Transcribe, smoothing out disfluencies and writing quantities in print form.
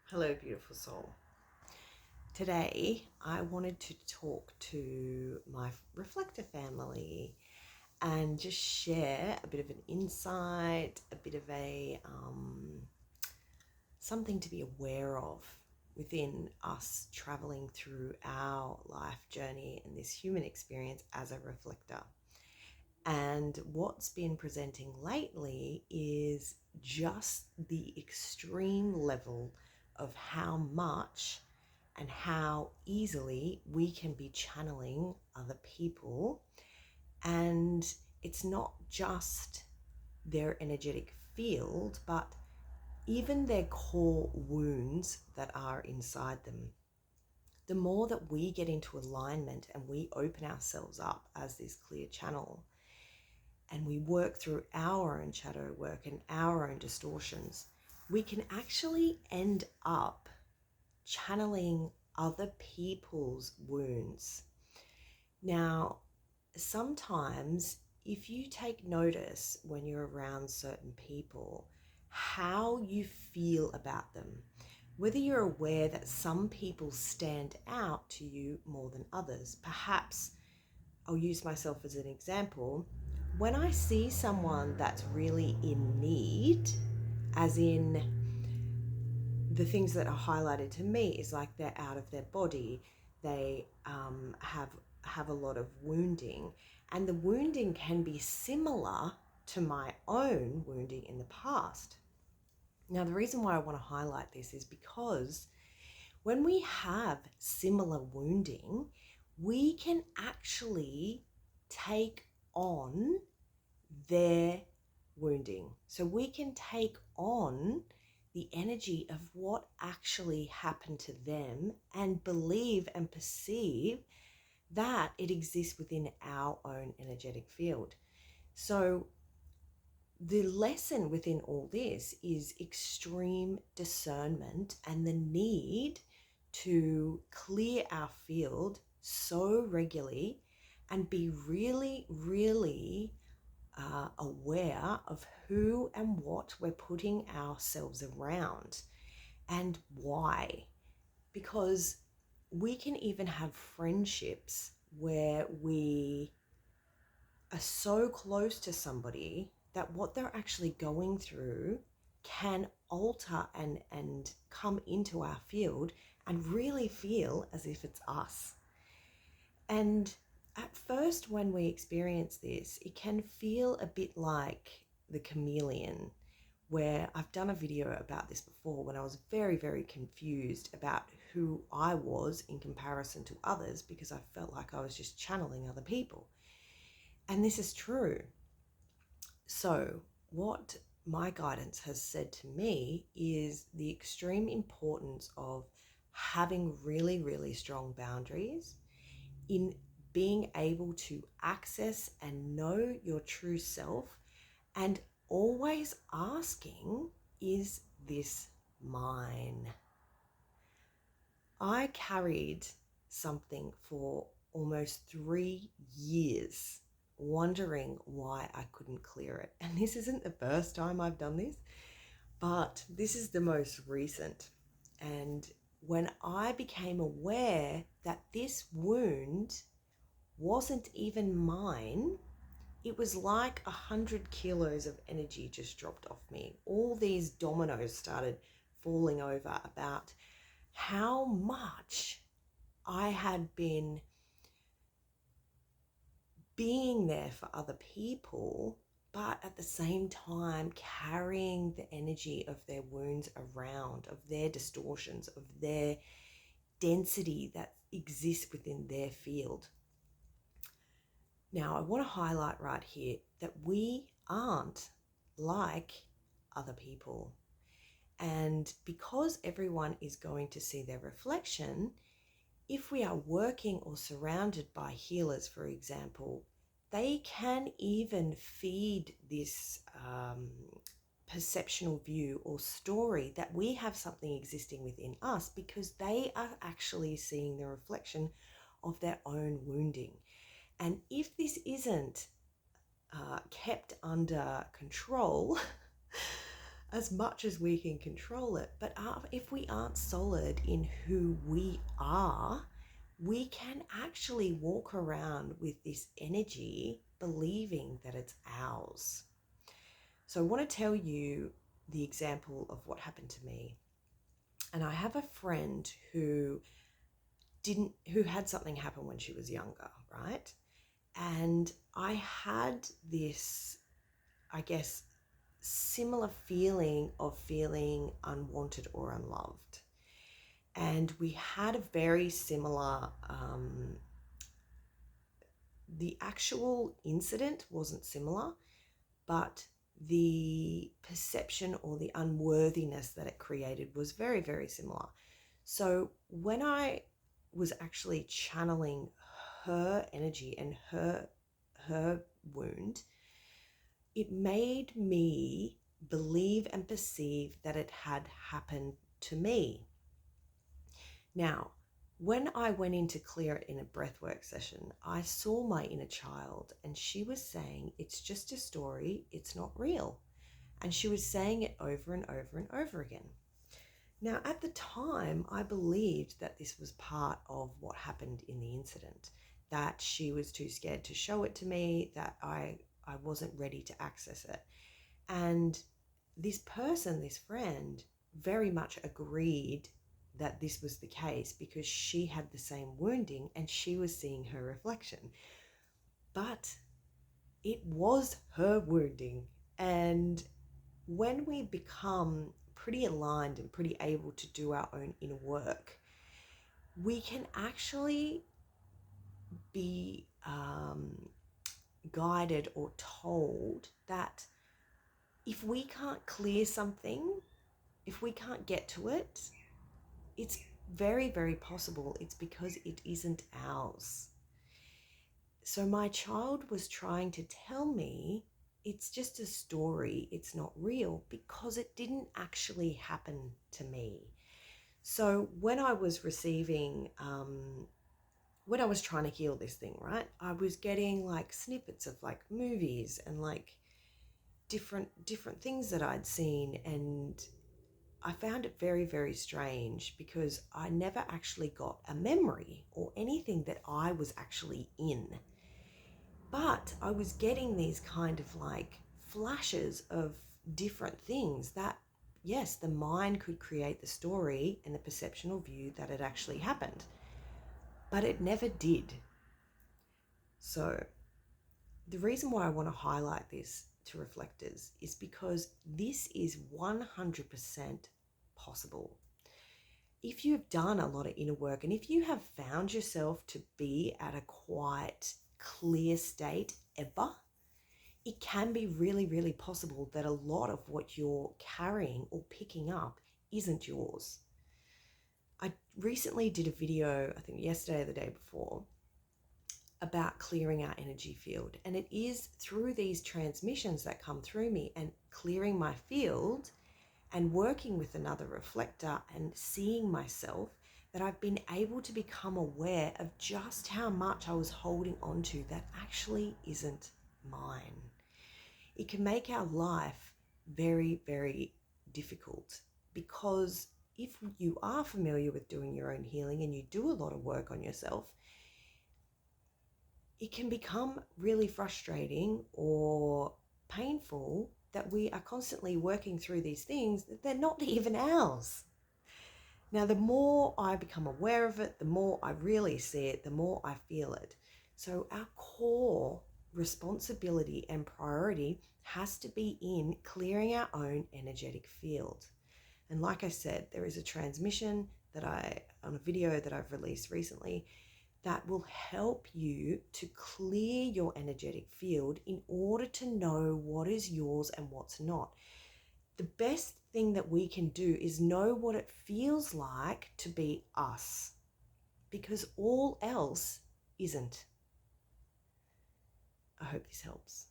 Hello, beautiful soul. Today, I wanted to talk to my reflector family and just share a bit of an insight, a bit of a something to be aware of within us traveling through our life journey and this human experience as a reflector. And what's been presenting lately is just the extreme level of how much and how easily we can be channeling other people. And it's not just their energetic field, but even their core wounds that are inside them. The more that we get into alignment and we open ourselves up as this clear channel, and we work through our own shadow work and our own distortions, we can actually end up channeling other people's wounds. Now, sometimes if you take notice when you're around certain people, how you feel about them, whether you're aware that some people stand out to you more than others. Perhaps I'll use myself as an example. When I see someone that's really in need, as in the things that are highlighted to me is like they're out of their body, they have a lot of wounding, and the wounding can be similar to my own wounding in the past. Now, the reason why I want to highlight this is because when we have similar wounding, we can actually take on their wounding. So we can take on the energy of what actually happened to them and believe and perceive that it exists within our own energetic field. So the lesson within all this is extreme discernment and the need to clear our field so regularly and be really, really aware of who and what we're putting ourselves around and why. Because we can even have friendships where we are so close to somebody that what they're actually going through can alter and come into our field and really feel as if it's us. And at first, when we experience this, it can feel a bit like the chameleon, where I've done a video about this before when I was very, very confused about who I was in comparison to others because I felt like I was just channeling other people. And this is true. So what my guidance has said to me is the extreme importance of having really, really strong boundaries in being able to access and know your true self, and always asking, is this mine? I carried something for almost 3 years, wondering why I couldn't clear it. And this isn't the first time I've done this, but this is the most recent. And when I became aware that this wound wasn't even mine, it was like 100 kilos of energy just dropped off me. All these dominoes started falling over about how much I had been being there for other people, but at the same time carrying the energy of their wounds around, of their distortions, of their density that exists within their field. Now, I want to highlight right here that we aren't like other people. And because everyone is going to see their reflection, if we are working or surrounded by healers, for example, they can even feed this perceptual view or story that we have something existing within us because they are actually seeing the reflection of their own wounding. And if this isn't kept under control, as much as we can control it. But if we aren't solid in who we are, we can actually walk around with this energy believing that it's ours. So I want to tell you the example of what happened to me. And I have a friend who had something happen when she was younger, right? And I had this, I guess, similar feeling of feeling unwanted or unloved. And we had a very similar, the actual incident wasn't similar, but the perception or the unworthiness that it created was very, very similar. So when I was actually channeling her energy and her wound, it made me believe and perceive that it had happened to me. Now, when I went in to clear it in a breathwork session, I saw my inner child, and she was saying, it's just a story, it's not real. And she was saying it over and over and over again. Now, at the time, I believed that this was part of what happened in the incident, that she was too scared to show it to me, that I wasn't ready to access it. And this person, this friend, very much agreed that this was the case because she had the same wounding and she was seeing her reflection. But it was her wounding. And when we become pretty aligned and pretty able to do our own inner work, we can actually be guided or told that if we can't clear something, if we can't get to it, it's very, very possible it's because it isn't ours. So my child was trying to tell me it's just a story, it's not real, because it didn't actually happen to me. So when I was receiving, when I was trying to heal this thing, right, I was getting like snippets of like movies and like different things that I'd seen, and I found it very, very strange because I never actually got a memory or anything that I was actually in. But I was getting these kind of like flashes of different things that, yes, the mind could create the story and the perceptual view that it actually happened, but it never did. So the reason why I want to highlight this to reflectors is because this is 100% possible. If you've done a lot of inner work and if you have found yourself to be at a quite clear state ever, it can be really, really possible that a lot of what you're carrying or picking up isn't yours. I recently did a video, I think yesterday or the day before, about clearing our energy field. And it is through these transmissions that come through me and clearing my field and working with another reflector and seeing myself that I've been able to become aware of just how much I was holding on to that actually isn't mine. It can make our life very, very difficult because if you are familiar with doing your own healing and you do a lot of work on yourself, it can become really frustrating or painful that we are constantly working through these things that they're not even ours. Now, the more I become aware of it, the more I really see it, the more I feel it. So our core responsibility and priority has to be in clearing our own energetic field. And like I said, there is a transmission on a video that I've released recently that will help you to clear your energetic field in order to know what is yours and what's not. The best thing that we can do is know what it feels like to be us, because all else isn't. I hope this helps.